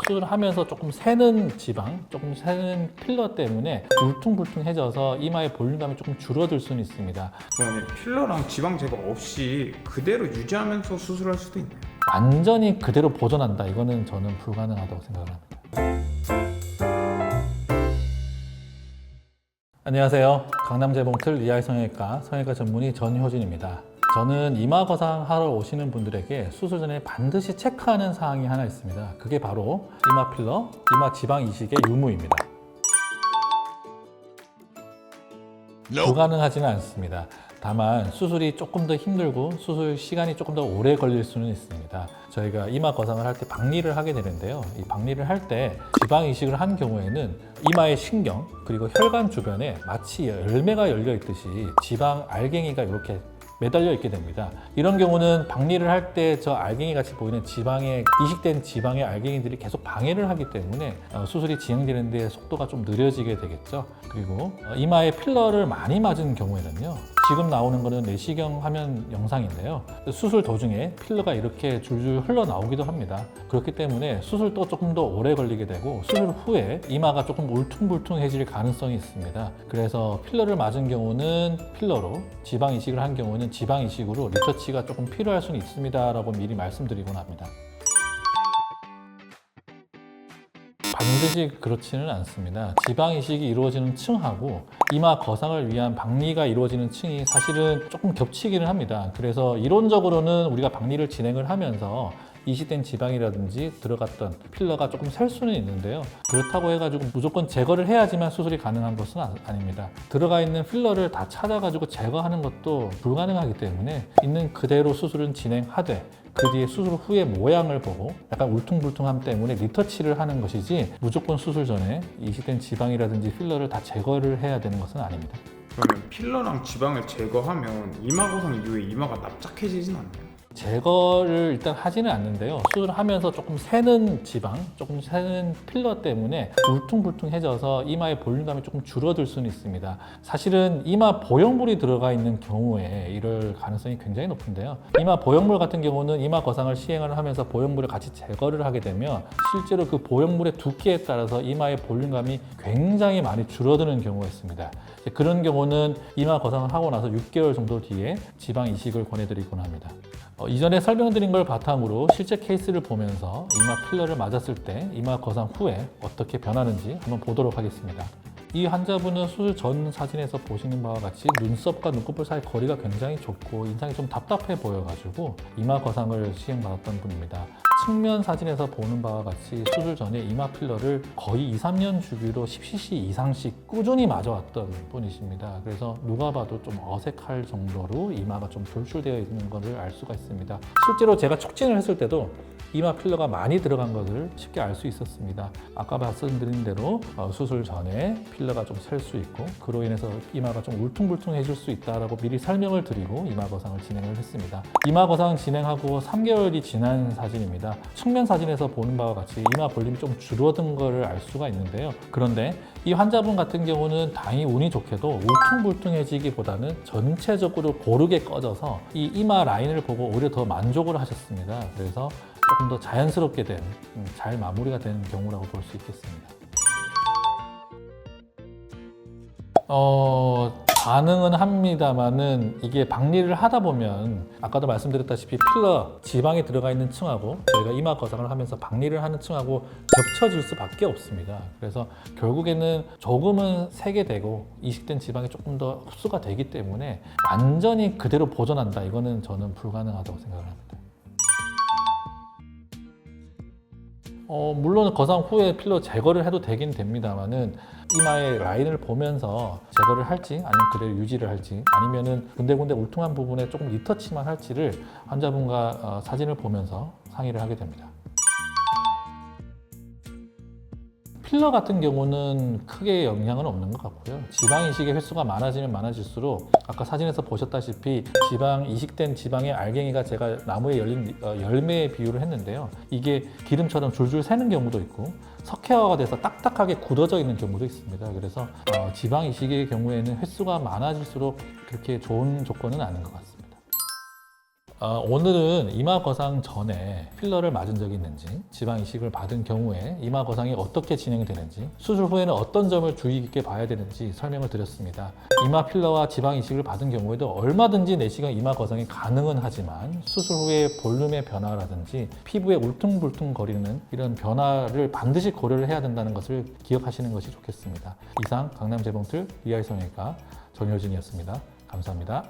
수술하면서 조금 새는 지방, 조금 새는 필러 때문에 울퉁불퉁해져서 이마의 볼륨감이 조금 줄어들 수는 있습니다. 그러면 필러랑 지방 제거 없이 그대로 유지하면서 수술할 수도 있나요? 완전히 그대로 보존한다, 이거는 저는 불가능하다고 생각을 합니다. 안녕하세요. 강남재봉틀 리알 성형외과 성형외과 전문의 전효진입니다. 저는 이마 거상하러 오시는 분들에게 수술 전에 반드시 체크하는 사항이 하나 있습니다. 그게 바로 이마 필러, 이마 지방 이식의 유무입니다. 불가능하지는 않습니다. 다만 수술이 조금 더 힘들고 수술 시간이 조금 더 오래 걸릴 수는 있습니다. 저희가 이마 거상을 할 때 박리를 하게 되는데요. 이 박리를 할 때 지방 이식을 한 경우에는 이마의 신경 그리고 혈관 주변에 마치 열매가 열려 있듯이 지방 알갱이가 이렇게 매달려 있게 됩니다. 이런 경우는 박리를 할 때 저 알갱이 같이 보이는 지방의 이식된 지방의 알갱이들이 계속 방해를 하기 때문에 수술이 진행되는 데 속도가 좀 느려지게 되겠죠. 그리고 이마에 필러를 많이 맞은 경우에는요, 지금 나오는 거는 내시경 화면 영상인데요, 수술 도중에 필러가 이렇게 줄줄 흘러나오기도 합니다. 그렇기 때문에 수술도 조금 더 오래 걸리게 되고 수술 후에 이마가 조금 울퉁불퉁해질 가능성이 있습니다. 그래서 필러를 맞은 경우는 필러로, 지방 이식을 한 경우는 지방 이식으로 리터치가 조금 필요할 수는 있습니다 라고 미리 말씀드리곤 합니다. 반드시 그렇지는 않습니다. 지방 이식이 이루어지는 층하고 이마 거상을 위한 박리가 이루어지는 층이 사실은 조금 겹치기는 합니다. 그래서 이론적으로는 우리가 박리를 진행을 하면서 이식된 지방이라든지 들어갔던 필러가 조금 셀 수는 있는데요. 그렇다고 해가지고 무조건 제거를 해야지만 수술이 가능한 것은 아닙니다. 들어가 있는 필러를 다 찾아가지고 제거하는 것도 불가능하기 때문에 있는 그대로 수술은 진행하되 그 뒤에 수술 후의 모양을 보고 약간 울퉁불퉁함 때문에 리터치를 하는 것이지 무조건 수술 전에 이식된 지방이라든지 필러를 다 제거를 해야 되는 것은 아닙니다. 그러면 필러랑 지방을 제거하면 이마 거상 이후에 이마가 납작해지진 않나요? 제거를 일단 하지는 않는데요. 수술하면서 조금 새는 지방, 조금 새는 필러 때문에 울퉁불퉁해져서 이마의 볼륨감이 조금 줄어들 수는 있습니다. 사실은 이마 보형물이 들어가 있는 경우에 이럴 가능성이 굉장히 높은데요. 이마 보형물 같은 경우는 이마 거상을 시행을 하면서 보형물을 같이 제거를 하게 되면 실제로 그 보형물의 두께에 따라서 이마의 볼륨감이 굉장히 많이 줄어드는 경우가 있습니다. 그런 경우는 이마 거상을 하고 나서 6개월 정도 뒤에 지방 이식을 권해드리곤 합니다. 이전에 설명드린 걸 바탕으로 실제 케이스를 보면서 이마 필러를 맞았을 때 이마 거상 후에 어떻게 변하는지 한번 보도록 하겠습니다. 이 환자분은 수술 전 사진에서 보시는 바와 같이 눈썹과 눈꺼풀 사이 거리가 굉장히 좁고 인상이 좀 답답해 보여가지고 이마 거상을 시행받았던 분입니다. 측면 사진에서 보는 바와 같이 수술 전에 이마 필러를 거의 2, 3년 주기로 10cc 이상씩 꾸준히 맞아왔던 분이십니다. 그래서 누가 봐도 좀 어색할 정도로 이마가 좀 돌출되어 있는 것을 알 수가 있습니다. 실제로 제가 촉진을 했을 때도 이마 필러가 많이 들어간 것을 쉽게 알 수 있었습니다. 아까 말씀드린 대로 수술 전에 필러가 좀 셀 수 있고 그로 인해서 이마가 좀 울퉁불퉁해질 수 있다라고 미리 설명을 드리고 이마 거상을 진행을 했습니다. 이마 거상 진행하고 3개월이 지난 사진입니다. 측면 사진에서 보는 바와 같이 이마 볼륨이 좀 줄어든 것을 알 수가 있는데요. 그런데 이 환자분 같은 경우는 다행히 운이 좋게도 울퉁불퉁해지기보다는 전체적으로 고르게 꺼져서 이 이마 라인을 보고 오히려 더 만족을 하셨습니다. 그래서 조금 더 자연스럽게 된, 잘 마무리가 된 경우라고 볼 수 있겠습니다. 가능은 합니다만은 이게 박리를 하다 보면 아까도 말씀드렸다시피 필러, 지방이 들어가 있는 층하고 저희가 이마 거상을 하면서 박리를 하는 층하고 겹쳐질 수밖에 없습니다. 그래서 결국에는 조금은 새게 되고 이식된 지방이 조금 더 흡수가 되기 때문에 완전히 그대로 보존한다, 이거는 저는 불가능하다고 생각을 합니다. 물론 거상 후에 필러 제거를 해도 되긴 됩니다만은 이마의 라인을 보면서 제거를 할지 아니면 그대로 유지를 할지 아니면은 군데군데 울퉁한 부분에 조금 리터치만 할지를 환자분과 사진을 보면서 상의를 하게 됩니다. 필러 같은 경우는 크게 영향은 없는 것 같고요. 지방 이식의 횟수가 많아지면 많아질수록 아까 사진에서 보셨다시피 이식된 지방의 알갱이가 제가 나무에 열린 열매에 비유를 했는데요. 이게 기름처럼 줄줄 새는 경우도 있고 석회화가 돼서 딱딱하게 굳어져 있는 경우도 있습니다. 그래서 지방 이식의 경우에는 횟수가 많아질수록 그렇게 좋은 조건은 아닌 것 같습니다. 오늘은 이마 거상 전에 필러를 맞은 적이 있는지, 지방 이식을 받은 경우에 이마 거상이 어떻게 진행되는지, 수술 후에는 어떤 점을 주의 깊게 봐야 되는지 설명을 드렸습니다. 이마 필러와 지방 이식을 받은 경우에도 얼마든지 내시경 이마 거상이 가능은 하지만 수술 후에 볼륨의 변화라든지 피부에 울퉁불퉁 거리는 이런 변화를 반드시 고려를 해야 된다는 것을 기억하시는 것이 좋겠습니다. 이상 강남재봉틀 이하이성형외과 전효진이었습니다. 감사합니다.